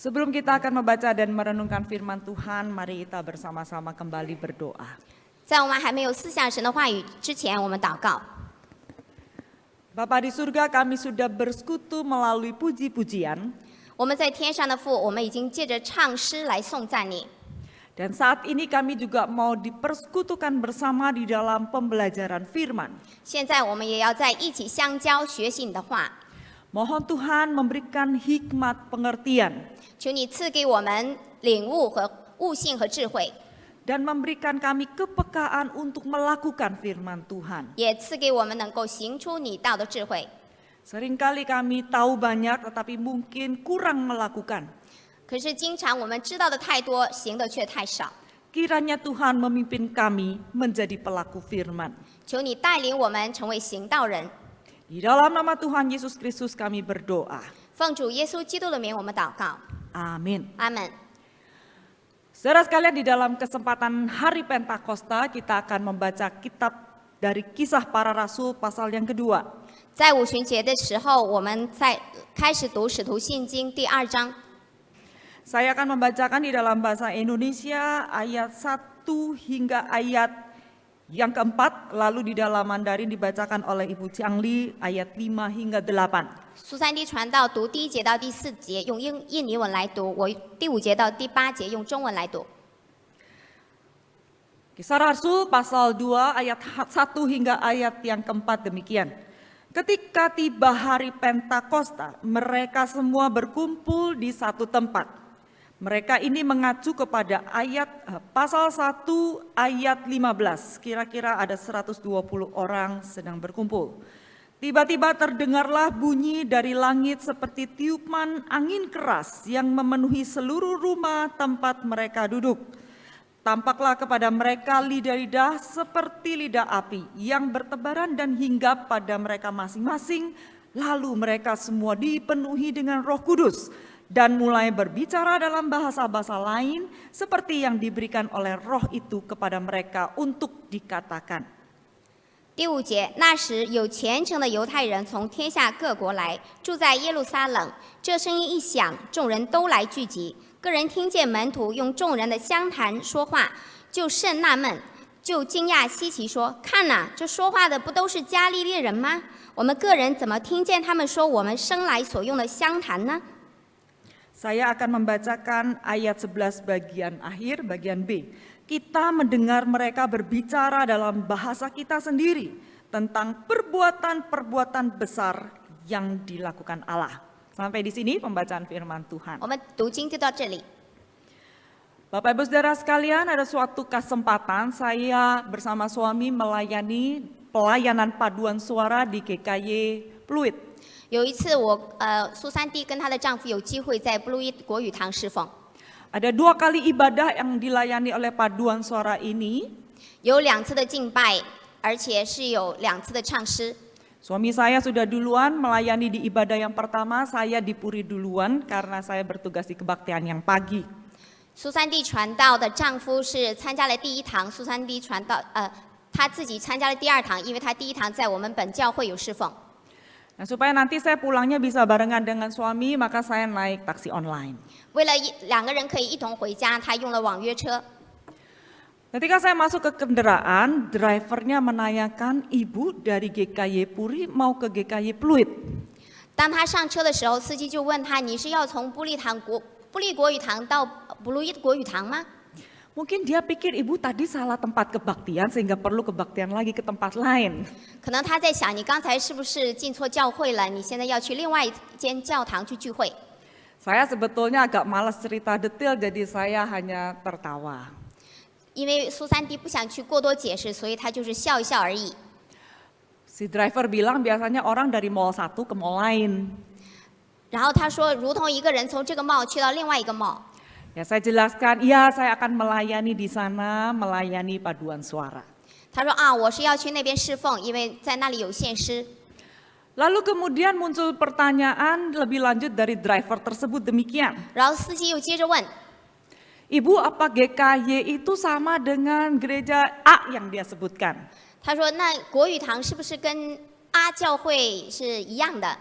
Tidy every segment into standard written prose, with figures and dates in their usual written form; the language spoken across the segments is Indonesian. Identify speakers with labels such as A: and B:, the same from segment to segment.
A: Sebelum kita akan membaca dan merenungkan firman Tuhan, mari kita bersama-sama kembali berdoa.
B: 在我们还没有思想神的话语之前，我们祷告。
A: Bapa di surga, kami sudah bersekutu melalui puji-pujian.
B: 我们在天上的父，我们已经借着唱诗来颂赞你。
A: Dan saat ini kami juga mau dipersekutukan bersama di dalam pembelajaran firman.
B: 现在我们也要在一起相交，学习你的话。
A: Mohon Tuhan memberikan hikmat pengertian
B: 求你赐给我们领悟和悟性和智慧，
A: dan memberikan kami kepekaan untuk melakukan firman Tuhan.
B: 也赐给我们能够行出你道的智慧。
A: Seringkali kami tahu banyak tetapi mungkin kurang melakukan.
B: 可是经常我们知道的太多，行的却太少。
A: Kiranya Tuhan memimpin kami menjadi pelaku firman.
B: 求你带领我们成为行道人。
A: Di dalam nama Tuhan Yesus Kristus kami berdoa.
B: 奉主耶稣基督的名，我们祷告。
A: Amin.
B: 阿门。
A: Saudara sekalian, di dalam kesempatan Hari Pentakosta kita akan membaca kitab dari Kisah Para Rasul pasal yang kedua.
B: 在五旬节的时候，我们开始读《使徒信经》第2章。
A: Saya akan membacakan di dalam bahasa Indonesia ayat 1 hingga ayat yang keempat, lalu di dalam Mandarin dibacakan oleh Ibu Changli ayat 5 hingga 8.
B: 苏珊蒂传道读第1节到第4节，用印尼文来读；我第5节到第8节用中文来读。
A: Kisah Rasul pasal 2 ayat 1 hingga ayat yang keempat demikian. Ketika tiba hari Pentakosta, mereka semua berkumpul di satu tempat. Mereka ini mengacu kepada ayat pasal 1 ayat 15. Kira-kira ada 120 orang sedang berkumpul. Tiba-tiba terdengarlah bunyi dari langit seperti tiupan angin keras yang memenuhi seluruh rumah tempat mereka duduk. Tampaklah kepada mereka lidah-lidah seperti lidah api yang bertebaran dan hinggap pada mereka masing-masing. Lalu mereka semua dipenuhi dengan Roh Kudus dan mulai berbicara dalam bahasa-bahasa lain seperti yang diberikan oleh Roh itu kepada mereka untuk dikatakan.
B: 第5节，那时有虔诚的犹太人从天下各国来，住在耶路撒冷。这声音一响，众人都来聚集。个人听见门徒用众人的相谈说话，就甚纳闷，就惊讶稀奇说：“看哪，这说话的不都是加利利人吗？我们个人怎么听见他们说我们生来所用的相谈呢？”
A: Saya akan membacakan ayat 11 bagian akhir, bagian B. Kita mendengar mereka berbicara dalam bahasa kita sendiri tentang perbuatan-perbuatan besar yang dilakukan Allah. Sampai di sini pembacaan firman Tuhan.
B: 我们读经就到这里。
A: Bapak Ibu Saudara sekalian, ada suatu kesempatan saya bersama suami melayani pelayanan paduan suara di GKY Pluit.
B: 有一次苏珊蒂跟她的丈夫有机会在布鲁伊国语堂侍奉，
A: Ada 2 kali ibadah yang dilayani oleh paduan suara ini.
B: 有2次的敬拜，而且是有2次的唱诗。
A: Suami saya sudah duluan melayani di ibadah yang pertama, saya di Puri duluan karena saya bertugas di kebaktian yang pagi.
B: 苏珊蒂传道的丈夫是参加了第1堂，苏珊蒂传道他自己参加了第2堂，因为他第1堂在我们本教会有侍奉。
A: Nah, supaya nanti saya pulangnya bisa barengan dengan suami, maka saya naik taksi online.
B: 为了2个人可以一同回家，他用了网约车。
A: Ketika saya masuk ke kendaraan, drivernya menanyakan, ibu dari GKY Puri mau ke GKY Pluit.
B: 当他上车的时候，司机就问他：“你是要从布利国语堂到布鲁伊国语堂吗？”
A: Mungkin dia pikir ibu tadi salah tempat kebaktian sehingga perlu kebaktian lagi ke tempat lain.
B: 可能他在想，你刚才是不是进错教会了？你现在要去另外一间教堂去聚会。
A: Saya sebetulnya agak malas cerita detail, jadi saya hanya tertawa.
B: 因为苏珊蒂不想去过多解释，所以他就是笑一笑而已。
A: Si driver bilang biasanya orang dari mall satu ke mall lain.
B: 然后他说，如同一个人从这个 mall 去到另外一个 mall。
A: Ya, saya jelaskan, iya saya akan melayani di sana, melayani paduan suara.
B: 他说啊，我是要去那边侍奉，因为在那里有献诗。
A: Lalu kemudian muncul pertanyaan lebih lanjut dari driver tersebut demikian.
B: 然后司机又接着问，
A: Ibu, apa GKY itu sama dengan gereja A yang dia sebutkan?
B: 他说那国语堂是不是跟阿教会是一样的？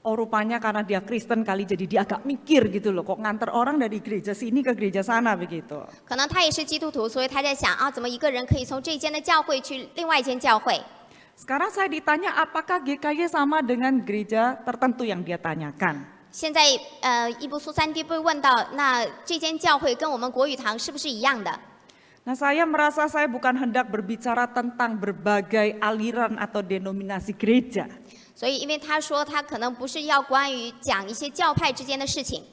A: Oh rupanya karena dia Kristen kali jadi dia agak mikir gitu loh, kok nganter orang dari gereja sini ke gereja sana begitu.
B: 可能他也是基督徒，所以他在想啊，怎么一个人可以从这间的教会去另外一间教会？
A: Sekarang saya ditanya apakah GKY sama dengan gereja tertentu yang dia tanyakan.
B: 现在伊布苏三弟被问到，那这间教会跟我们国语堂是不是一样的？
A: Nah saya merasa saya bukan hendak berbicara tentang berbagai aliran atau denominasi gereja.
B: 所以，因为他说他可能不是要关于讲一些教派之间的事情，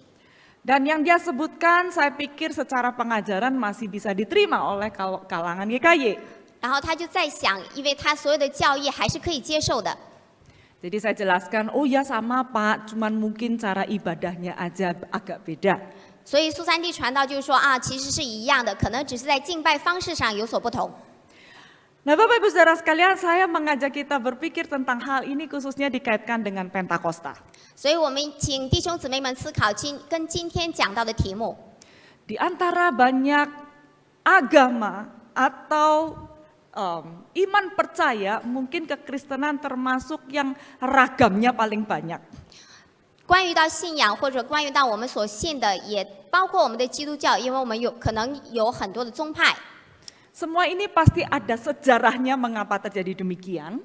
A: Dan yang dia sebutkan saya pikir secara pengajaran masih bisa diterima oleh kalangan GKY.
B: 然后他就在想，因为他所有的教义还是可以接受的。
A: Jadi saya jelaskan, oh ya sama Pak, cuman mungkin cara ibadahnya aja agak beda.
B: 所以苏三弟传道就是说啊，其实是一样的，可能只是在敬拜方式上有所不同。
A: Nah Bapak Ibu Saudara sekalian, saya mengajak kita berpikir tentang hal ini khususnya dikaitkan dengan Pentakosta.
B: 所以我们请弟兄姊妹们思考跟今天讲到的题目。
A: Di antara banyak agama atau iman percaya, mungkin kekristenan termasuk yang ragamnya paling banyak.
B: 关于到信仰或者关于到我们所信的，也包括我们的基督教，因为我们可能有很多的宗派。
A: Semua ini pasti ada sejarahnya mengapa terjadi demikian.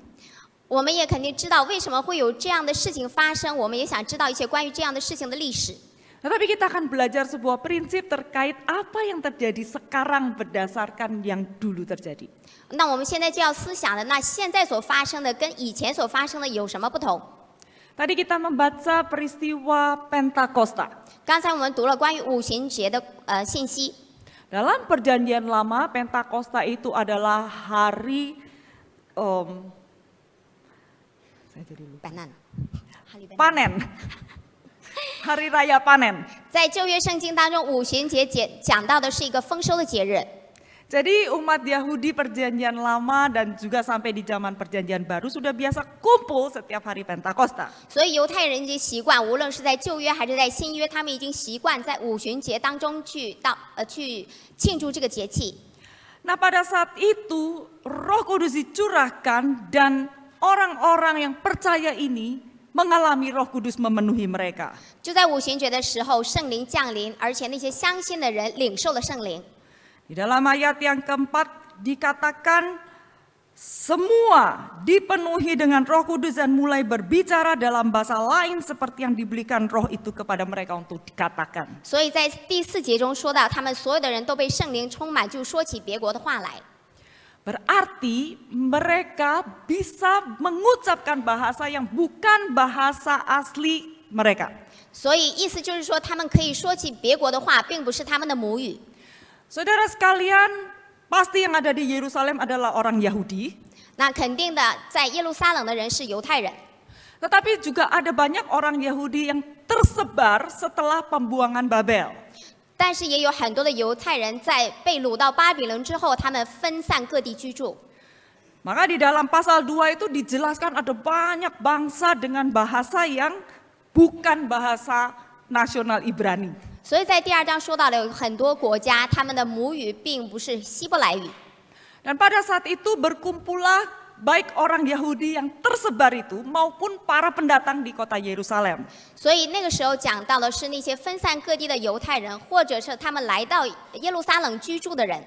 B: 我们也肯定知道为什么会有这样的事情发生，我们也想知道一些关于这样的事情的历史。
A: Tetapi kita akan belajar sebuah prinsip terkait apa yang terjadi sekarang berdasarkan yang dulu terjadi.
B: 那我们现在就要思想的，那现在所发生的跟以前所发生的有什么不同？
A: Tadi kita membaca peristiwa Pentakosta.
B: 刚才我们读了关于五旬节的信息。
A: Dalam perjanjian lama, Pentakosta itu adalah hari saya jadi lupa. Panen. Hari raya panen.
B: 在旧约圣经当中，五旬节讲到的是一个丰收的节日。
A: Jadi umat Yahudi perjanjian lama dan juga sampai di zaman perjanjian baru sudah biasa kumpul setiap hari Pentakosta.
B: 所以犹太人已经习惯，无论是在旧约还是在新约，他们已经习惯在五旬节当中去庆祝这个节气。
A: Nah pada saat itu Roh Kudus dicurahkan dan orang-orang yang percaya ini mengalami Roh Kudus memenuhi mereka.
B: 就在五旬节的时候，圣灵降临，而且那些相信的人领受了圣灵。
A: Di dalam ayat yang keempat dikatakan semua dipenuhi dengan Roh Kudus dan mulai berbicara dalam bahasa lain seperti yang diberikan Roh itu kepada mereka untuk dikatakan.
B: 所以在第4节中说到，他们所有的人都被圣灵充满，就说起别国的话来。
A: Berarti mereka bisa mengucapkan bahasa yang bukan bahasa asli mereka.
B: 所以意思就是说，他们可以说起别国的话，并不是他们的母语。
A: Saudara sekalian, pasti yang ada di Yerusalem adalah orang Yahudi.
B: 那肯定的，在耶路撒冷的人是犹太人，
A: Tetapi juga ada banyak orang Yahudi yang tersebar setelah pembuangan Babel.
B: 但是也有很多的犹太人在被掳到巴比伦之后，他们分散各地居住。
A: Maka di dalam pasal 2 itu dijelaskan ada banyak bangsa dengan bahasa yang bukan bahasa nasional Ibrani.
B: 所以在第2章说到了有很多国家，他们的母语并不是希伯来语。
A: Dan pada saat itu berkumpullah baik orang Yahudi yang tersebar itu maupun para pendatang di kota Yerusalem.
B: 所以那个时候讲到的是那些分散各地的犹太人，或者是他们来到耶路撒冷居住的人。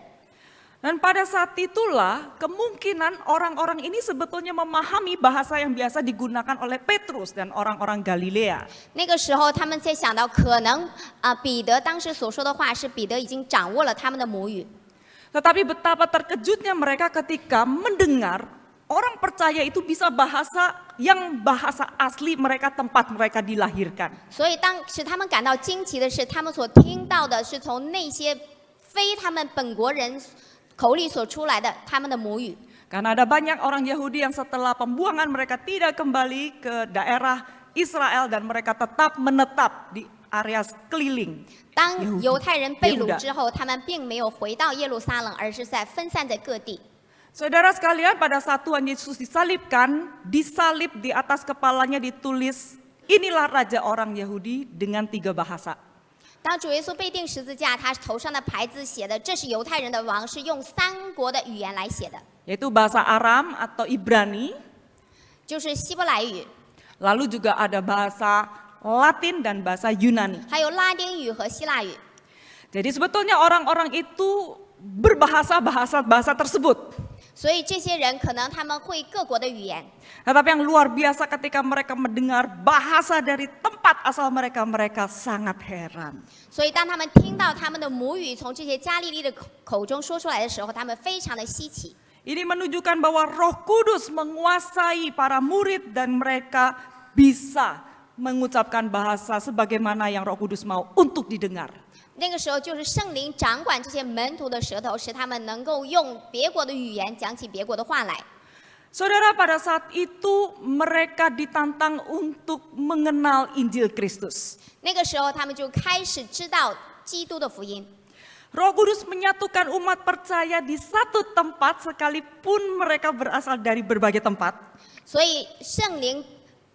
A: Dan pada saat itulah kemungkinan orang-orang ini sebetulnya memahami bahasa yang biasa digunakan oleh Petrus dan orang-orang Galilea.
B: 那个时候他们在想到，可能彼得当时所说的话是彼得已经掌握了他们的母语。
A: Tetapi betapa terkejutnya mereka ketika mendengar orang percaya itu bisa bahasa yang bahasa asli mereka tempat mereka dilahirkan.
B: 所以当时他们感到惊奇的是，他们所听到的是从那些非他们本国人口里所出来的他们的母语。
A: Karena ada banyak orang Yahudi yang setelah pembuangan mereka tidak kembali ke daerah Israel dan mereka tetap menetap di area sekeliling.
B: 当犹太人被掳之后，他们并没有回到耶路撒冷，而是在分散在各地。
A: Saudara sekalian, pada saat Tuhan Yesus disalibkan, disalib di atas kepalanya ditulis, inilah Raja orang Yahudi dengan 3 bahasa.
B: 当主耶稣被钉十字架，他头上的牌子写的这是犹太人的王，是用3国的语言来写的，
A: Yaitu bahasa Aram atau Ibrani,
B: 就是希伯来语，
A: Lalu juga ada bahasa Latin dan bahasa Yunani.
B: 还有拉丁语和希腊语。
A: Jadi sebetulnya orang-orang itu berbahasa bahasa tersebut.
B: 所以这些人可能他们会各国的语言，
A: Tetapi yang luar biasa ketika mereka mendengar bahasa dari tempat asal mereka, mereka sangat heran.
B: 所以当他们听到他们的母语从这些加利利的口中说出来的时候，他们非常的稀奇。
A: Ini menunjukkan bahwa Roh Kudus menguasai para murid dan mereka bisa mengucapkan bahasa sebagaimana yang Roh Kudus mau untuk didengar.
B: 那个时候就是圣灵掌管这些门徒的舌头，使他们能够用别国的语言讲起别国的话来。
A: Saudara, pada saat itu mereka ditantang untuk mengenal Injil Kristus.
B: 那个时候他们就开始知道基督的福音。
A: Roh Kudus menyatukan umat percaya di satu tempat sekalipun mereka berasal dari berbagai tempat.
B: 所以圣灵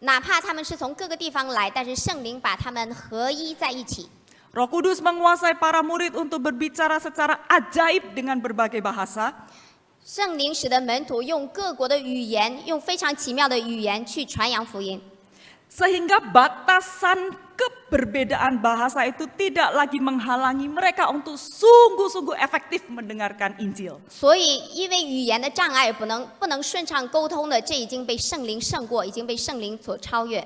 B: 哪怕他们是从各个地方来，但是圣灵把他们合一在一起。
A: Roh Kudus menguasai para murid untuk berbicara secara ajaib dengan berbagai bahasa.
B: 圣灵使得门徒用各国的语言，用非常奇妙的语言去传扬福音。
A: Sehingga batasan keberbedaan bahasa itu tidak lagi menghalangi mereka untuk sungguh-sungguh efektif mendengarkan Injil.
B: 所以，因为语言的障碍不能顺畅沟通的，这已经被圣灵胜过，已经被圣灵所超越。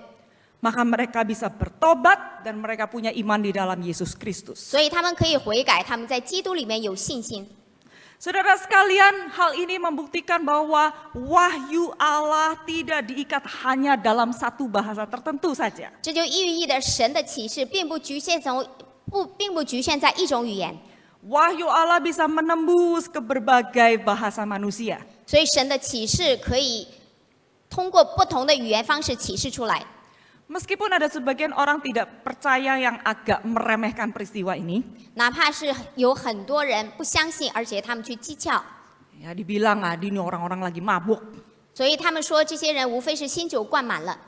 A: Maka mereka bisa bertobat dan mereka punya iman di dalam Yesus Kristus.
B: 所以他们可以悔改，他们在基督里面有信心。
A: Saudara sekalian, hal ini membuktikan bahwa wahyu Allah tidak diikat hanya dalam satu bahasa tertentu saja.
B: 这就寓意的神的启示并不局限在一种语言，
A: Wahyu Allah bisa menembus ke berbagai bahasa manusia.
B: 所以神的启示可以通过不同的语言方式启示出来。
A: Meskipun ada sebagian orang tidak percaya yang agak meremehkan peristiwa ini,
B: 哪怕是有很多人不相信，而且他们去讥诮，
A: ya dibilang ini orang-orang lagi mabuk.
B: 所以他们说这些人无非是新酒灌满了。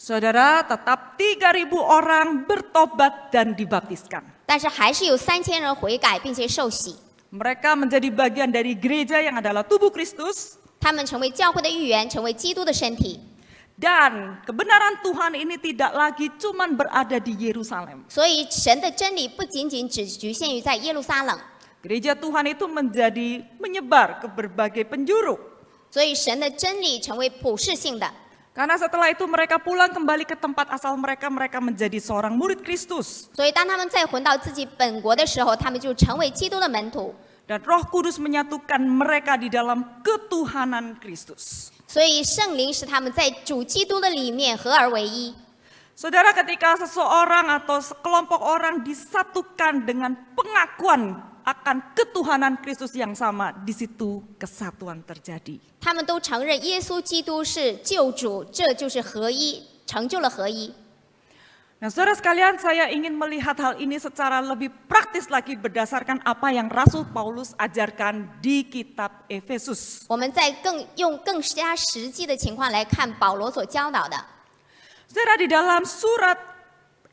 A: Saudara, tetap 3.000 orang bertobat dan dibaptiskan.
B: 但是还是有3000人悔改并且受洗，
A: Mereka menjadi bagian dari gereja yang adalah tubuh Kristus.
B: 他们成为教会的一员，成为基督的身体。
A: Dan kebenaran Tuhan ini tidak lagi cuman berada di Yerusalem.
B: 所以神的真理不仅仅只局限于在耶路撒冷，
A: Gereja Tuhan itu menyebar ke berbagai penjuru.
B: 所以神的真理成为普世性的。
A: Karena setelah itu mereka pulang kembali ke tempat asal mereka, mereka menjadi seorang murid Kristus.
B: 所以当他们再回到自己本国的时候，他们就成为基督的门徒。
A: Dan Roh Kudus menyatukan mereka di dalam ketuhanan Kristus.
B: 所以圣灵使他们在主基督的里面合而为一。
A: Saudara, ketika seseorang atau sekelompok orang disatukan dengan pengakuan akan ketuhanan Kristus yang sama, di situ kesatuan terjadi.
B: 他们都承认耶稣基督是救主，这就是合一，成就了合一。
A: Nah, saudara sekalian, saya ingin melihat hal ini secara lebih praktis lagi berdasarkan apa yang Rasul Paulus ajarkan di kitab Efesus.
B: 我们再用更加实际的情况来看保罗所教导的。
A: Saudara, di dalam surat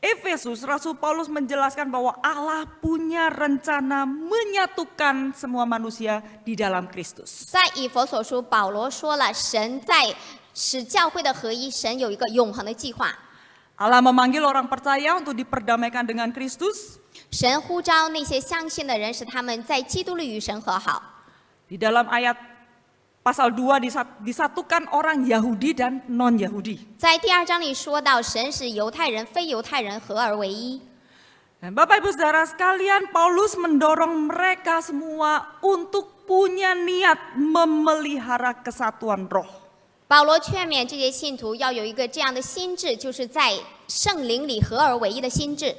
A: Efesus, Rasul Paulus menjelaskan bahwa Allah punya rencana menyatukan semua manusia di dalam Kristus.
B: 在以弗所书，保罗说了，神在使教会的合一，神有一个永恒的计划。
A: Allah memanggil orang percaya untuk diperdamaikan dengan Kristus.
B: 神呼召那些相信的人，使他们在基督里与神和好。
A: Di dalam ayat pasal 2 disatukan orang Yahudi dan non-Yahudi.
B: 在第2章里说到，神使犹太人、非犹太人合而为一。
A: Dan Bapak Ibu Saudara sekalian, Paulus mendorong mereka semua untuk punya niat memelihara kesatuan roh.
B: 保罗劝勉这些信徒要有一个这样的心智，就是在圣灵里合而为一的心智。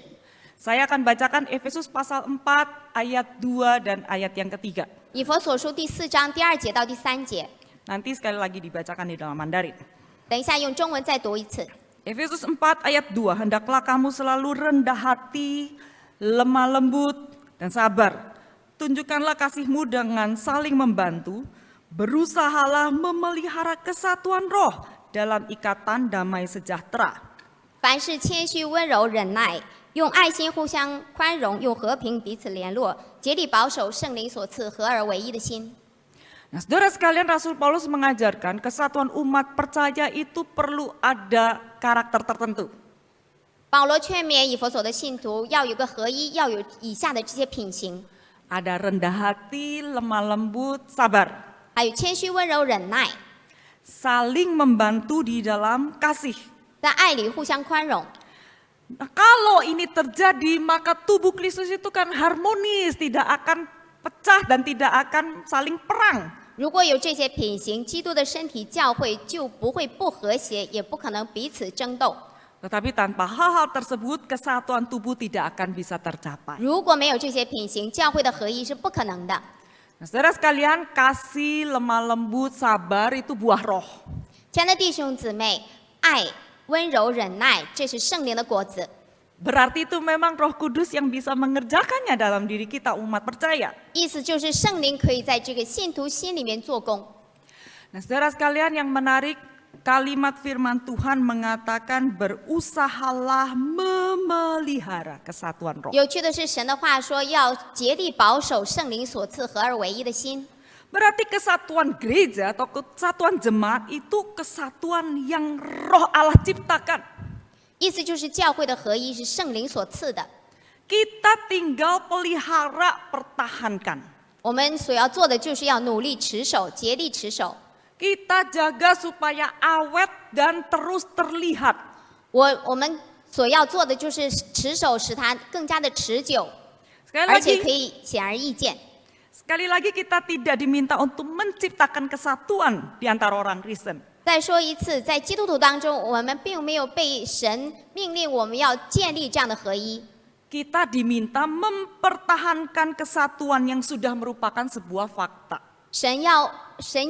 A: Saya akan bacakan Efesus pasal 4 ayat 2 dan ayat yang ketiga.
B: 以弗所书第4章第2节到第3节，
A: Nanti sekali lagi dibacakan di dalam Mandarin.
B: 等一下用中文再读一次。
A: Efesus 4 ayat 2, hendaklah kamu selalu rendah hati, lemah lembut, dan sabar. Tunjukkanlah kasihmu dengan saling membantu. Berusahalah memelihara kesatuan roh dalam ikatan damai sejahtera.
B: 凡事谦虚、温柔、忍耐，用爱心互相宽容，用和平彼此联络，竭力保守圣灵所赐合而为一的心。
A: Nah, saudara sekalian, Rasul Paulus mengajarkan kesatuan umat percaya itu perlu ada karakter tertentu.
B: 保罗劝勉以弗所的信徒要有个合一，要有以下的这些品行，
A: Ada rendah hati, lemah lembut, sabar.
B: 还有谦虚、温柔、忍耐，
A: Saling membantu di dalam kasih.
B: 在爱里互相宽容。
A: Nah, kalau ini terjadi, maka tubuh Kristus itu kan harmonis, tidak akan pecah dan tidak akan saling perang.
B: 如果有这些品行，基督的身体教会就不会不和谐，也不可能彼此争斗。
A: Tetapi tanpa hal-hal tersebut, kesatuan tubuh tidak akan bisa tercapai.
B: 如果没有这些品行，教会的合一是不可能的。
A: Nah, saudara sekalian, kasih, lemah lembut, sabar itu buah roh.
B: 亲爱的弟兄姊妹，爱、温柔、忍耐，这是圣灵的果子。
A: Berarti itu memang Roh Kudus yang bisa mengerjakannya dalam diri kita umat percaya.
B: 意思就是圣灵可以在这个信徒心里面做工。
A: Nah, saudara sekalian, yang menarik, kalimat firman Tuhan mengatakan berusahalah memelihara kesatuan roh.
B: 有趣的是，神的话说要竭力保守圣灵所赐合而为一的心。
A: Berarti kesatuan gereja atau kesatuan jemaat itu kesatuan yang roh Allah ciptakan.
B: 意思就是教会的合一是圣灵所赐的，
A: Kita tinggal pelihara, pertahankan.
B: 我们所要做的就是要努力持守，竭力持守。
A: Kita jaga supaya awet dan terus terlihat.
B: 我们所要做的就是持守，使它更加的持久，
A: Sekali
B: 而且
A: lagi,
B: 可以显而易见。
A: sekali lagi kita tidak diminta untuk menciptakan kesatuan di antara orang Kristen.
B: 再说一次，在基督徒当中，我们并没有被神命令我们要建立这样的合一。
A: Kita diminta mempertahankan kesatuan yang sudah merupakan sebuah fakta.
B: 神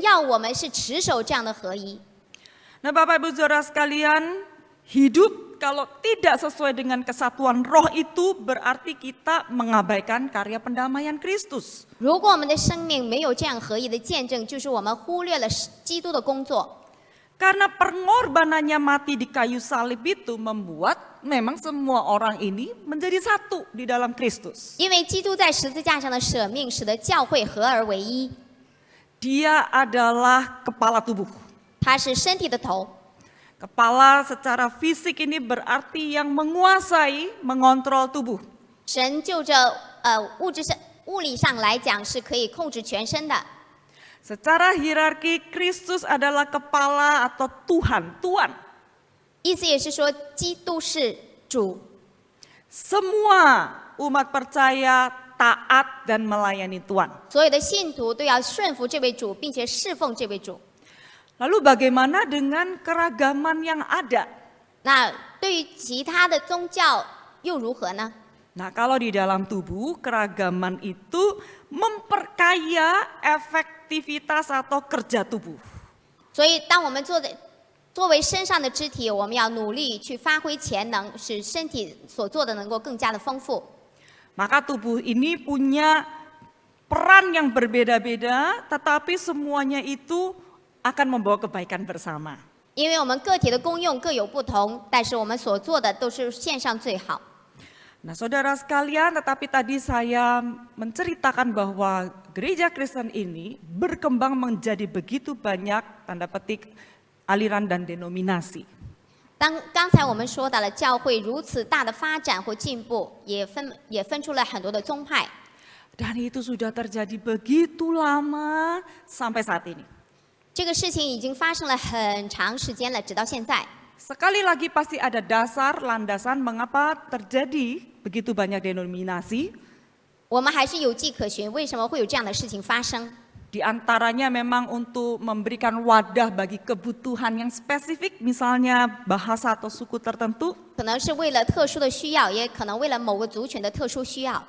B: 要我们是持守这样的合一。
A: Nah, Bapak Ibu Saudara sekalian, hidup kalau tidak sesuai dengan kesatuan roh itu berarti kita mengabaikan karya pendamaian Kristus.
B: 如果我们的生命没有这样合一的见证，就是我们忽略了基督的工作。
A: Karena pengorbanannya mati di kayu salib itu membuat memang semua orang ini menjadi satu di dalam Kristus.
B: 因为基督在十字架上的舍命，使得教会合而为一。
A: Dia adalah kepala tubuh.
B: 他是身体的头，
A: Kepala secara fisik ini berarti yang menguasai, mengontrol tubuh.
B: 神就着物理上来讲是可以控制全身的。
A: Secara hierarki, Kristus adalah kepala atau Tuhan.
B: 意思也是说，基督是主，
A: Semua umat percaya taat dan melayani Tuhan.
B: 所有的信徒都要顺服这位主，并且侍奉这位主。
A: Lalu bagaimana dengan keragaman yang ada?
B: 那对于其他的宗教又如何呢？
A: Nah, kalau di dalam tubuh, keragaman itu memperkaya efektivitas atau kerja tubuh.
B: 所以，当我们作为身上的肢体，我们要努力去发挥潜能，使身体所做的能够更加的丰富。
A: Maka tubuh ini punya peran yang berbeda-beda, tetapi semuanya itu akan membawa kebaikan bersama.
B: 因为我们个体的功用各有不同，但是我们所做的都是献上最好。
A: Nah, saudara sekalian, tetapi tadi saya menceritakan bahwa gereja Kristen ini berkembang menjadi begitu banyak, tanda petik, aliran dan denominasi.
B: 刚才我们说到了教会如此大的发展或进步，也分出了很多的宗派。
A: Dan itu sudah terjadi begitu lama sampai saat ini.
B: 这个事情已经发生了很长时间了，直到现在。
A: Sekali lagi pasti ada dasar, landasan mengapa terjadi begitu banyak denominasi.
B: 我们还是有迹可循，为什么会有这样的事情发生？
A: Di antaranya memang untuk memberikan wadah bagi kebutuhan yang spesifik, misalnya bahasa atau suku tertentu.
B: 可能是为了特殊的需要，也可能为了某个族群的特殊需要。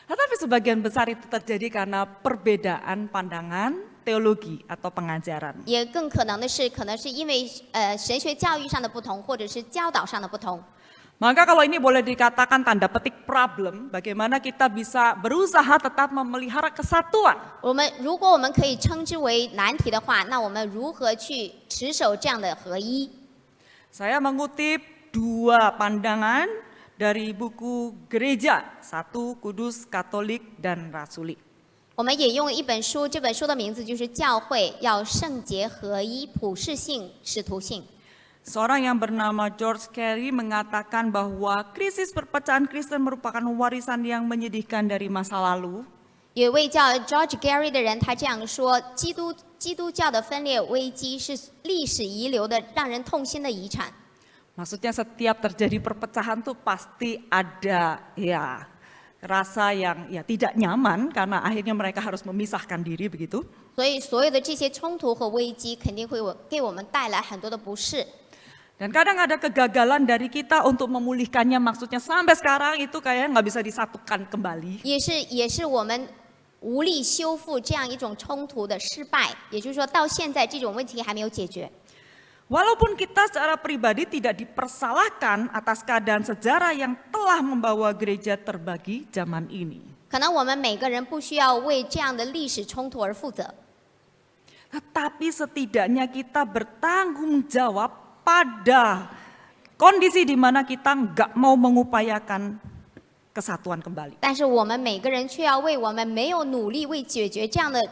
A: Tetapi sebagian besar itu terjadi karena perbedaan pandangan teologi atau pengajaran.
B: 也更可能的是，可能是因为神学教育上的不同，或者是教导上的不同。
A: Maka kalau ini boleh dikatakan tanda petik problem, bagaimana kita bisa berusaha tetap memelihara kesatuan.
B: 如果我们可以称之为难题的话，那我们如何去持守这样的合一？
A: Saya mengutip dua pandangan dari buku gereja, satu Kudus, Katolik, dan Rasuli.
B: 我们引用一本书，这本书的名字就是《教会要圣洁合一、普世性、使徒性》。
A: Seorang yang bernama George Carey mengatakan bahwa krisis perpecahan Kristen merupakan warisan yang menyedihkan dari masa lalu.
B: 有一位叫 George Gary 的人，他这样说：基督教的分裂危机是历史遗留的让人痛心的遗产。
A: Maksudnya setiap terjadi perpecahan tuh pasti ada ya rasa yang ya tidak nyaman karena akhirnya mereka harus memisahkan diri begitu.
B: 所以所有的这些冲突和危机肯定会给我们带来很多的不适。
A: Dan kadang ada kegagalan dari kita untuk memulihkannya, maksudnya sampai sekarang itu kayaknya nggak bisa disatukan kembali.
B: 也是我们无力修复这样一种冲突的失败，也就是说到现在这种问题还没有解决。
A: Walaupun kita secara pribadi tidak dipersalahkan atas keadaan sejarah yang telah membawa gereja terbagi zaman ini.
B: 可能我们每个人不需要为这样的历史冲突而负责，
A: Tetapi setidaknya kita bertanggung jawab pada kondisi di mana kita nggak mau mengupayakan kesatuan kembali.
B: 但是我们每个人却要为我们没有努力为解决这样的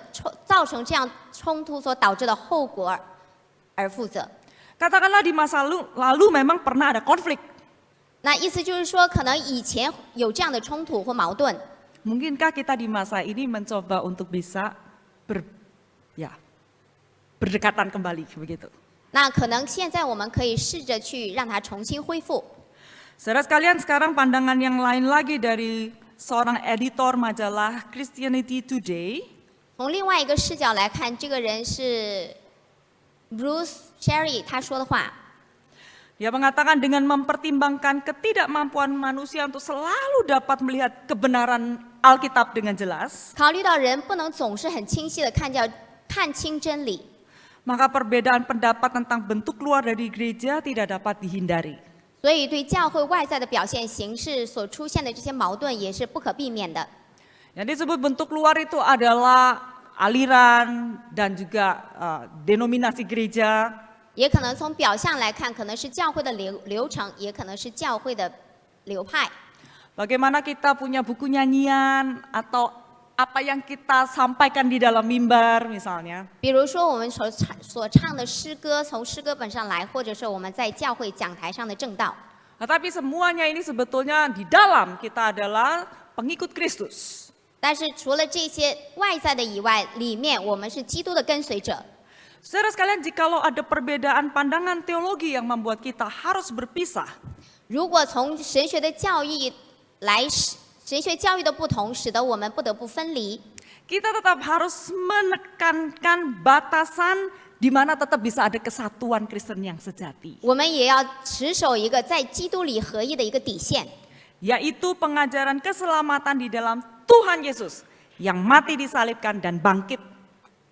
B: 造成这样冲突所导致的后果而负责。
A: Katakanlah di masa lalu memang pernah ada konflik.
B: 那意思就是说，可能以前有这样的冲突或矛盾，
A: Mungkinkah kita di masa ini mencoba untuk bisa berdekatan kembali begitu?
B: 那可能现在我们可以试着去让它重新恢复。
A: Saudara sekalian, sekarang pandangan yang lain lagi dari seorang editor majalah Christianity Today.
B: 从另外一个视角来看，这个人是 Bruce Cherry 他说的话。
A: Dia mengatakan dengan mempertimbangkan ketidakmampuan manusia untuk selalu dapat melihat kebenaran Alkitab dengan jelas,
B: 考虑到人不能总是很清晰的看清真理，
A: maka perbedaan pendapat tentang bentuk luar dari gereja tidak dapat dihindari.
B: 所以对教会外在的表现形式所出现的这些矛盾也是不可避免的。
A: Yang disebut bentuk luar itu adalah aliran dan juga denominasi gereja.
B: 也可能从表象来看，可能是教会的流程，也可能是教会的流派。
A: Bagaimana kita punya buku nyanyian atau apa yang kita sampaikan di dalam mimbar misalnya.
B: 比如说我们所唱的诗歌，从诗歌本上来，或者是我们在教会讲台上的正道。
A: Tetapi semuanya ini sebetulnya di dalam kita adalah pengikut Kristus.
B: 但是除了这些外在的以外，里面我们是基督的跟随者。
A: Saudara sekalian, jikalau ada perbedaan pandangan teologi yang membuat kita harus berpisah,
B: 如果从神学的教义来，神学教育的不同，使得我们不得不分离，
A: kita tetap harus menekankan batasan di mana tetap bisa ada kesatuan Kristen yang sejati,
B: 我们也要持守一个在基督里合一的一个底线，
A: yaitu pengajaran keselamatan di dalam Tuhan Yesus yang mati disalibkan dan bangkit.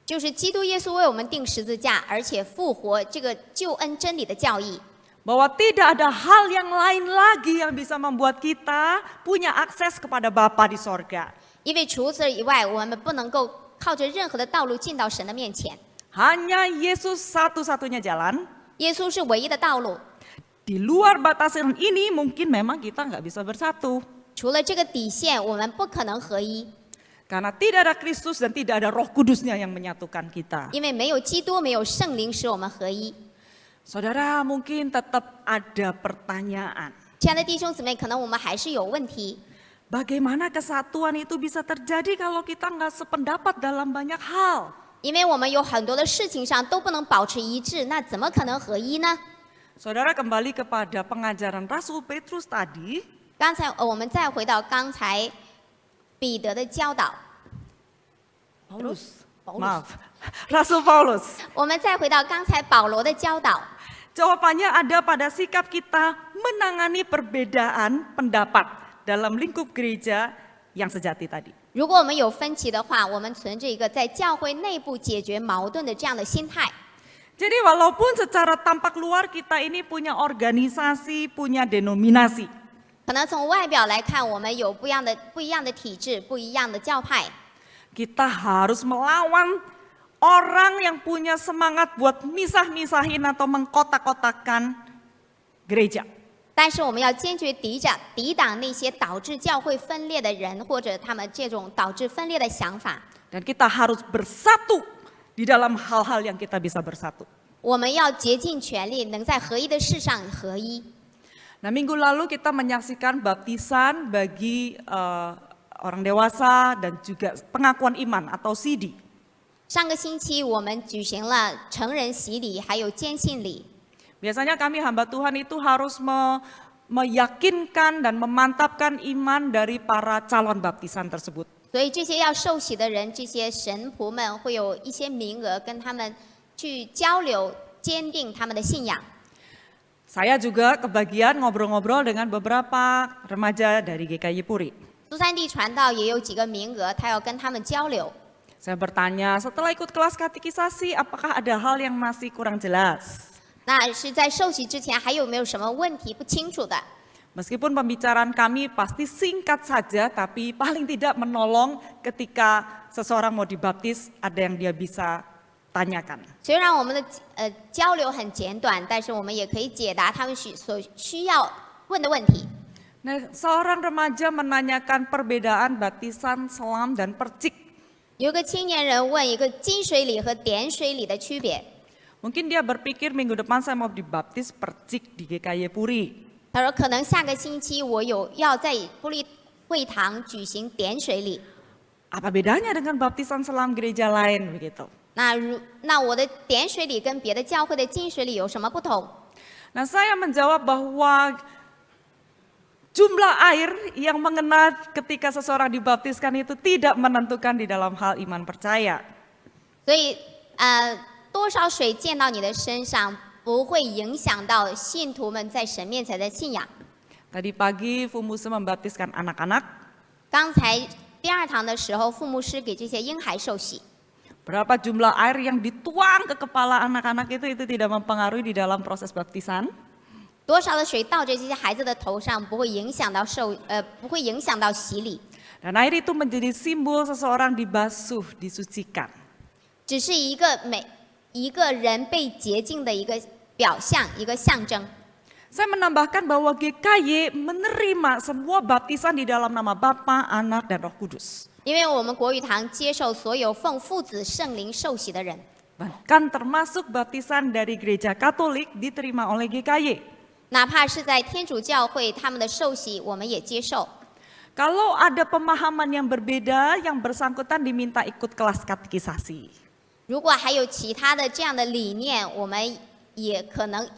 B: 就是基督耶稣为我们定十字架，而且复活这个救恩真理的教义。
A: Bahwa tidak ada hal yang lain lagi yang bisa membuat kita punya akses kepada Bapa di sorga.
B: 因为除此以外，我们不能够靠着任何的道路进到神的面前。
A: Hanya Yesus satu-satunya jalan.
B: 耶稣是唯一的道路，
A: Di luar batasan ini mungkin memang kita nggak bisa bersatu.
B: 除了这个底线，我们不可能合一，
A: Karena tidak ada Kristus dan tidak ada Roh Kudusnya yang menyatukan kita.
B: 因为没有基督，没有圣灵使我们合一。
A: Saudara, mungkin tetap ada pertanyaan.
B: 亲爱的弟兄姊妹，可能我们还是有问题。
A: Bagaimana kesatuan itu bisa terjadi kalau kita nggak sependapat dalam banyak hal?
B: 因为我们有很多的事情上都不能保持一致，那怎么可能合一呢？
A: Saudara, kembali kepada pengajaran Rasul Petrus tadi.
B: 刚才我们再回到刚才彼得的教导，
A: Paulus.
B: Paulus.
A: Maaf. Rasul Paulus.
B: 我们再回到刚才保罗的教导。
A: Jawabannya ada pada sikap kita menangani perbedaan pendapat dalam lingkup gereja yang sejati tadi.
B: 如果我们有分歧的话，我们存着一个在教会内部解决矛盾的这样的心态。
A: Jadi walaupun secara tampak luar kita ini punya organisasi, punya denominasi.
B: 可能从外表来看，我们有不一样的体制，不一样的教派。
A: Kita harus melawan orang yang punya semangat buat misah-misahin atau mengkotak-kotakan gereja.
B: 但是我们要坚决抵挡那些导致教会分裂的人，或者他们这种导致分裂的想法。
A: Dan kita harus bersatu di dalam hal-hal yang kita bisa bersatu.
B: 我们要竭尽全力，能在合一的事上合一。
A: Nah, minggu lalu kita menyaksikan baptisan bagi orang dewasa dan juga pengakuan iman atau CD.
B: 上个星期我们举行了成人洗礼，还有坚信礼。
A: Biasanya kami hamba Tuhan itu harus meyakinkan dan memantapkan iman dari para calon baptisan tersebut.
B: 所以这些要受洗的人，这些神仆们会有一些名额跟他们去交流，坚定他们的信仰。
A: Saya juga kebagian ngobrol-ngobrol dengan beberapa remaja dari GKI Puri.
B: 苏三地传道也有几个名额，他要跟他们交流。
A: Saya bertanya, setelah ikut kelas katekisasi, apakah ada hal yang masih kurang jelas?
B: 那是在受洗之前，还有没有什么问题不清楚的？
A: Meskipun pembicaraan kami pasti singkat saja, tapi paling tidak menolong ketika seseorang mau dibaptis, ada yang dia bisa tanyakan.
B: 虽然我们的交流很简短，但是我们也可以解答他们所需要问的问题。
A: Nah, seorang remaja menanyakan perbedaan baptisan selam dan percik.
B: 有个青年人问一个金水礼和点水礼的区别。
A: Mungkin dia berpikir minggu depan saya mau dibaptis percik di GKI Puri.
B: 他说：“可能下个星期我要在布利会堂举行点水礼。
A: Apa bedanya dengan baptisan selam gereja lain begitu?
B: 那我的点水礼跟别的教会的金水礼有什么不同？”
A: Nah, saya menjawab bahwa jumlah air yang mengena ketika seseorang dibaptiskan itu tidak menentukan di dalam hal iman percaya.
B: 所以多少水溅到你的身上，不会影响到信徒们在神面前的信仰。
A: Tadi pagi Fumuse membaptiskan anak-anak.
B: 刚才第二堂的时候，副牧师给这些婴孩受洗。
A: Berapa jumlah air yang dituang ke kepala anak-anak itu tidak mempengaruhi di dalam proses baptisan.
B: 多少的水倒在这些孩子的头上，不会影响到不会影响到洗礼，
A: Dan air itu menjadi simbol seseorang dibasuh, disucikan.
B: 只是一个人被洁净的一个表象，一个象征。
A: Saya menambahkan bahwa GKY menerima semua baptisan di dalam nama Bapa, Anak, dan Roh Kudus.
B: 因为我们国语堂接受所有奉父子圣灵受洗的人，
A: Bahkan termasuk baptisan dari gereja Katolik diterima oleh GKY.
B: 哪怕是在天主教会他们的受洗，我们也接受。
A: Kalau ada pemahaman yang berbeda, yang bersangkutan diminta ikut kelas katekisasi.
B: 如果还有其他的这样的理念，我们也可能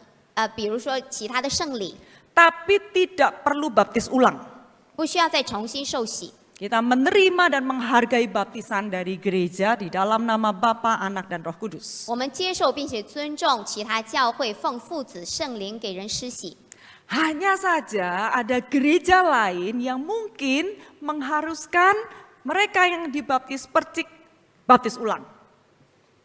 B: 比如说其他的圣礼，
A: Tapi tidak perlu baptis ulang.
B: 不需要再重新受洗。
A: Kita menerima dan menghargai baptisan dari gereja di dalam nama Bapa, Anak, dan Roh Kudus.
B: 我们接受并且尊重其他教会奉父子圣灵给人施洗。
A: Hanya saja ada gereja lain yang mungkin mengharuskan mereka yang dibaptis percik baptis ulang.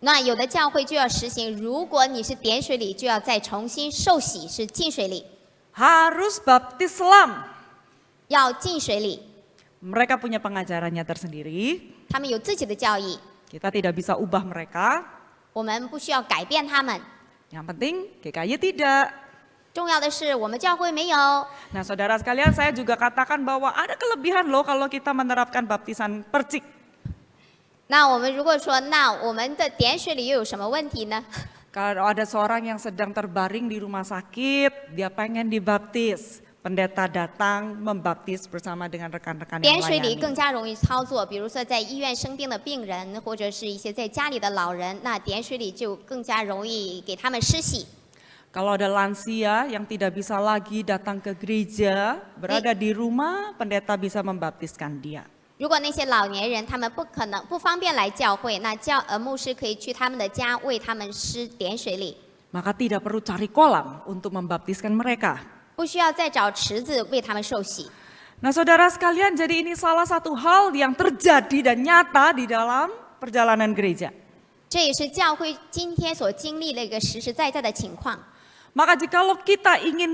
B: 那有的教会就要实行，如果你是点水礼，就要再重新受洗，是浸水礼，
A: Harus baptis selam.
B: 要浸水礼。
A: Mereka punya pengajarannya tersendiri.
B: 他们有自己的教义，
A: Kita tidak bisa ubah mereka.
B: 我们不需要改变他们。
A: Yang penting GKY tidak.
B: 重要的是，我们教会没有。
A: Nah, saudara sekalian, saya juga katakan bahwa ada kelebihan loh kalau kita menerapkan baptisan percik.
B: 那我们如果说，那我们的点水礼又有什么问题呢？
A: Kalau ada seorang yang sedang terbaring di rumah sakit, dia pengen dibaptis. Pendeta datang membaptis bersama dengan rekan-rekan yang
B: 点水礼更
A: melayani.
B: 加容易操作，比如说在医院生病的病人，或者是一些在家里的老人，那点水礼就更加容易给他们施洗。
A: Kalau ada lansia yang tidak bisa lagi datang ke gereja, berada di rumah, pendeta bisa membaptiskan dia.
B: 如果那些老年人他们不方便来教会，那牧师可以去他们的家为他们施点水礼，
A: Maka tidak perlu cari kolam untuk membaptiskan mereka.
B: 不需要再找池子为他们受洗。
A: Nah, saudara sekalian, jadi ini salah satu hal yang terjadi dan nyata di dalam perjalanan gereja.
B: 这也是教会今天所经历的一个实实在在的情况。
A: Maka jikalau kita ingin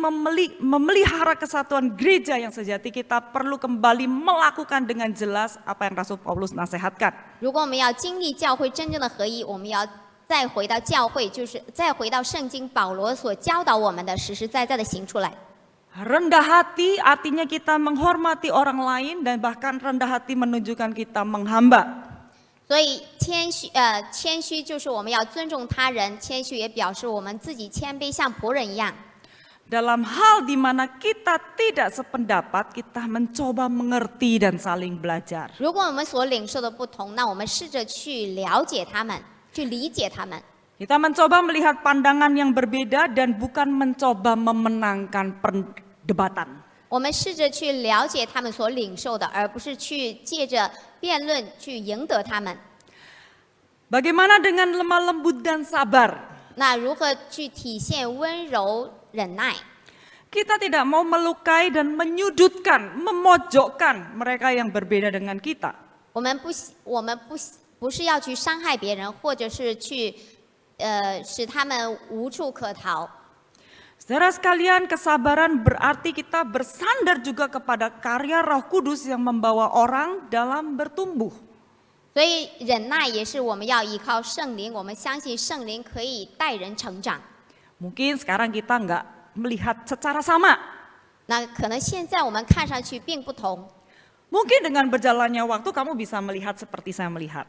A: memelihara kesatuan gereja yang sejati, kita perlu kembali melakukan dengan jelas apa yang Rasul Paulus nasihatkan.
B: 如果我们要经历教会真正的合一，我们要再回到教会，就是再回到圣经保罗所教导我们的，实实在在的行出来。
A: Rendah hati artinya kita menghormati orang lain dan bahkan rendah hati menunjukkan kita menghamba.
B: 所以谦虚就是我们要尊重他人，谦虚也表示我们自己谦卑，像仆人一样。
A: Dalam hal di mana kita tidak sependapat, kita mencoba mengerti dan saling belajar.
B: 如果我们所领受的不同，那我们试着去了解他们，去理解他们。
A: Kita mencoba melihat pandangan yang berbeda dan bukan mencoba memenangkan perdebatan.
B: 我们试着去了解他们所领受的，而不是去借着辩论去赢得他们。
A: Bagaimana dengan lemah lembut dan sabar?
B: 那如何去体现温柔忍耐？
A: Kita tidak mau melukai dan menyudutkan, memojokkan mereka yang berbeda dengan kita.
B: 我们不是要去伤害别人，或者是去使他们无处可逃。
A: Saudara sekalian, kesabaran berarti kita bersandar juga kepada karya Roh Kudus yang membawa orang dalam bertumbuh.
B: 所以忍耐也是我们要依靠圣灵，我们相信圣灵可以带人成长。
A: Mungkin sekarang kita nggak melihat secara sama.
B: 那可能现在我们看上去并不同，
A: Mungkin dengan berjalannya waktu kamu bisa melihat seperti saya melihat.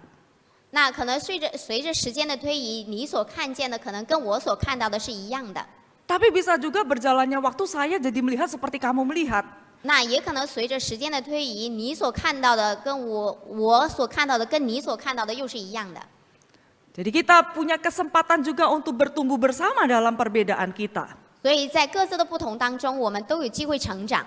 B: 那可能随着时间的推移，你所看见的可能跟我所看到的是一样的。
A: Tapi bisa juga berjalannya waktu saya jadi melihat seperti kamu melihat.
B: 那也可能随着时间的推移，你所看到的跟我所看到的跟你所看到的又是一样的。
A: Jadi kita punya kesempatan juga untuk bertumbuh bersama dalam perbedaan kita.
B: 所以在各自的不同当中，我们都有机会成长。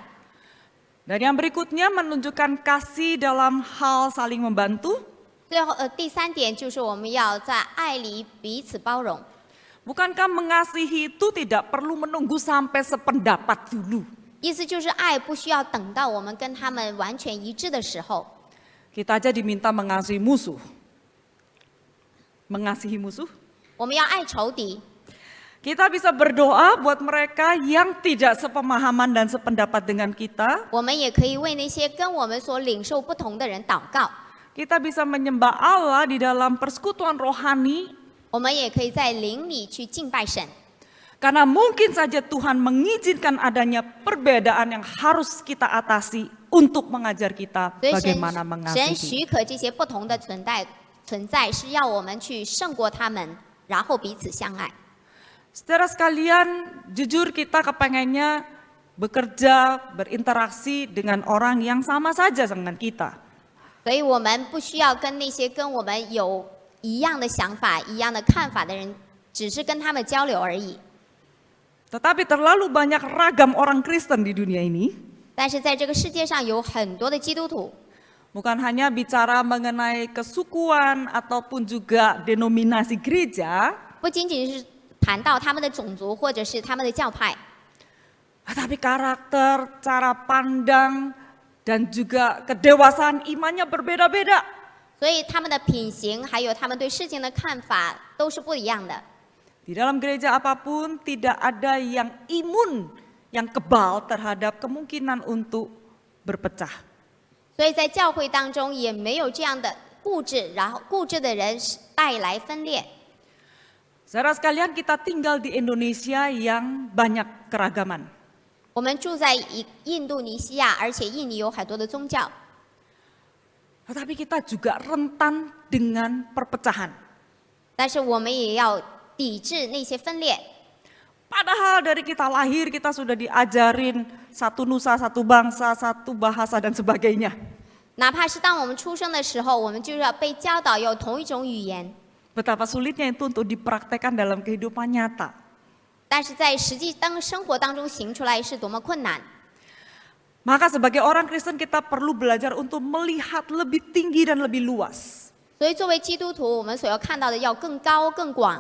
A: Dan yang berikutnya menunjukkan kasih dalam hal saling membantu.
B: 最后第三点就是我们要在爱里彼此包容。
A: Bukankah mengasihi itu tidak perlu menunggu sampai sependapat dulu?
B: 意思就是爱不需要等到我们跟他们完全一致的时候。
A: Kita aja diminta mengasihi musuh. Mengasihi musuh?
B: 我们要爱仇敌。
A: Kita bisa berdoa buat mereka yang tidak sepemahaman dan sependapat dengan kita.
B: 我们也可以为那些跟我们所领受不同的人祷告。
A: Kita bisa menyembah Allah di dalam persekutuan rohani.
B: 我们也可以在灵里去敬拜神。
A: Karena mungkin saja Tuhan mengizinkan adanya perbedaan yang harus kita atasi untuk mengajar kita
B: 所以
A: bagaimana
B: 神
A: mengasihi.
B: 许可这些不同的存在，是要我们去胜过他们，然后彼此相爱。
A: Saudara sekalian, jujur kita kepengennya bekerja, berinteraksi dengan orang yang sama saja dengan kita.
B: 所以我们不需要跟那些跟我们有一样的想法、一样的看法的人，只是跟他们交流而已。
A: Tetapi terlalu banyak ragam orang Kristen di dunia ini.
B: 但是在这个世界上有很多的基督徒，
A: Bukan hanya bicara mengenai kesukuan ataupun juga denominasi gereja,
B: 不仅仅是谈到他们的种族或者是他们的教派，
A: tapi karakter, cara pandang, dan juga kedewasaan imannya berbeda-beda.
B: 所以他们的品行还有他们对事情的看法都是不一样的。
A: Di dalam gereja apapun tidak ada yang imun, yang kebal terhadap kemungkinan untuk berpecah.
B: 所以在教会当中也没有这样的固执，然后固执的人带来分裂。
A: Saudara sekalian, kita tinggal di Indonesia yang banyak keragaman.
B: 我们住在印度尼西亚，而且印尼有很多的宗教，
A: Tetapi kita juga rentan dengan perpecahan.
B: 但是我们也要抵制那些分裂。
A: Padahal dari kita lahir kita sudah diajarin satu nusa, satu bangsa, satu bahasa dan sebagainya.
B: 哪怕是当我们出生的时候，我们就是要被教导有同一种语言，
A: Betapa sulitnya itu untuk dipraktekkan dalam kehidupan nyata.
B: 但是在实际生活当中行出来是多么困难。
A: Maka sebagai orang Kristen kita perlu belajar untuk melihat lebih tinggi dan lebih luas.
B: 所以作为基督徒，我们所要看到的要更高更广。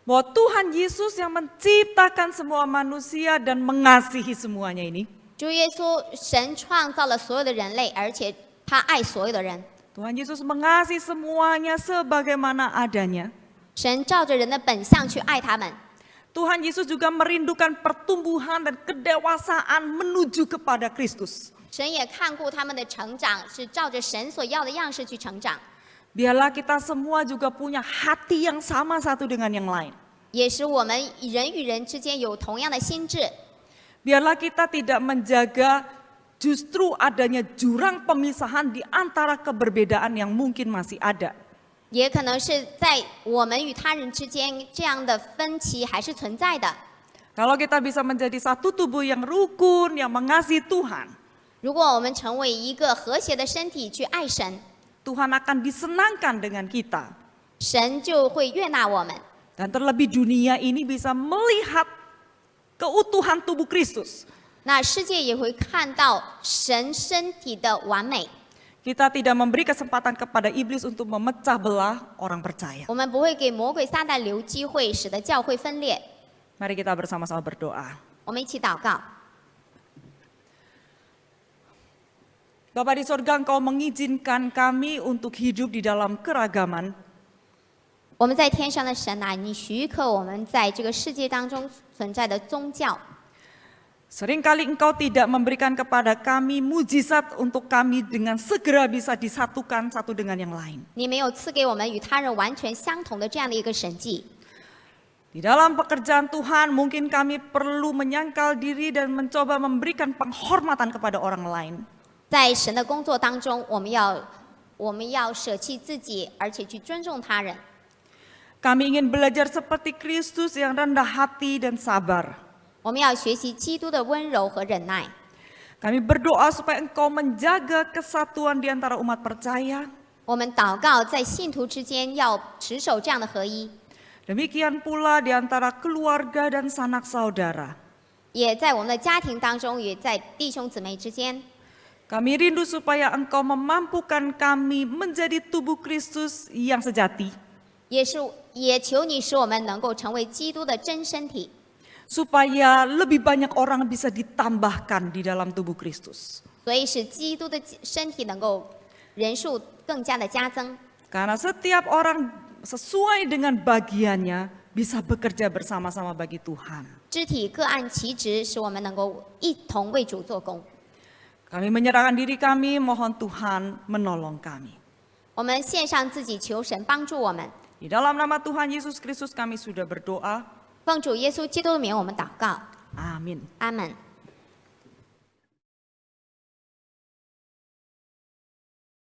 A: Bahwa Tuhan Yesus yang menciptakan semua manusia dan mengasihi semuanya ini.
B: 主耶稣，神创造了所有的人类，而且他爱所有的人。
A: Tuhan Yesus mengasihi semuanya sebagaimana adanya.
B: 神照着人的本相去爱他们。
A: Tuhan Yesus juga merindukan pertumbuhan dan kedewasaan menuju kepada Kristus.
B: 神也看顾他们的成长，是照着神所要的样式去成长，
A: Biarlah kita semua juga punya hati yang sama satu dengan yang lain.
B: 也使我们人与人之间有同样的心智。
A: Biarlah kita tidak menjaga justru adanya jurang pemisahan di antara keberbedaan yang mungkin masih ada.
B: 也可能是在我们与他人之间这样的分歧还是存在的。
A: Kalau kita bisa menjadi satu tubuh yang rukun, yang mengasihi Tuhan,
B: 如果我们成为一个和谐的身体去爱神，
A: Tuhan akan disenangkan dengan kita.
B: 神就会悦纳我们。
A: Dan terlebih dunia ini bisa melihat keutuhan tubuh Kristus.
B: 那世界也会看到神身体的完美。
A: Kita tidak memberi kesempatan kepada iblis untuk memecah belah orang percaya.
B: 我们不会给魔鬼撒旦留机会，使得教会分裂。
A: Mari kita bersama-sama berdoa.
B: 我们一起祷告。
A: Bapa di sorga, Engkau mengizinkan kami untuk hidup di dalam keragaman.
B: 我们在天上的神啊，你许可我们在这个世界当中存在的宗教。
A: Seringkali Engkau tidak memberikan kepada kami mujizat untuk kami dengan segera bisa disatukan satu dengan yang lain.
B: 你没有赐给我们与他人完全相同的这样的一个神迹。
A: Di dalam pekerjaan Tuhan mungkin kami perlu menyangkal diri dan mencoba memberikan penghormatan kepada orang lain.
B: 在神的工作当中，我们要舍弃自己，而且去尊重他人。
A: Kami ingin belajar seperti Kristus yang rendah hati dan sabar.
B: 我们要学习基督的温柔和忍耐。
A: Kami berdoa supaya Engkau menjaga kesatuan di antara umat percaya.
B: 我们祷告，在信徒之间要持守这样的合一，
A: Demikian pula di antara keluarga dan sanak saudara.
B: 也在我们的家庭当中，也在弟兄姊妹之间。
A: Kami rindu supaya Engkau memampukan kami menjadi tubuh Kristus yang sejati.
B: 也求你使我们能够成为基督的真身体，
A: Supaya lebih banyak orang bisa ditambahkan di dalam tubuh Kristus.
B: 所以使基督的身体能够人数更加的加增。
A: Karena setiap orang sesuai dengan bagiannya bisa bekerja bersama-sama bagi Tuhan.
B: 肢体各按其职，使我们能够一同为主做工。
A: Kami menyerahkan diri kami, mohon Tuhan menolong kami.
B: 我们献上自己，求神帮助我们。
A: Di dalam nama Tuhan Yesus Kristus kami sudah berdoa.
B: 奉主耶稣基督的名，我们祷告，
A: Amin.
B: 阿门。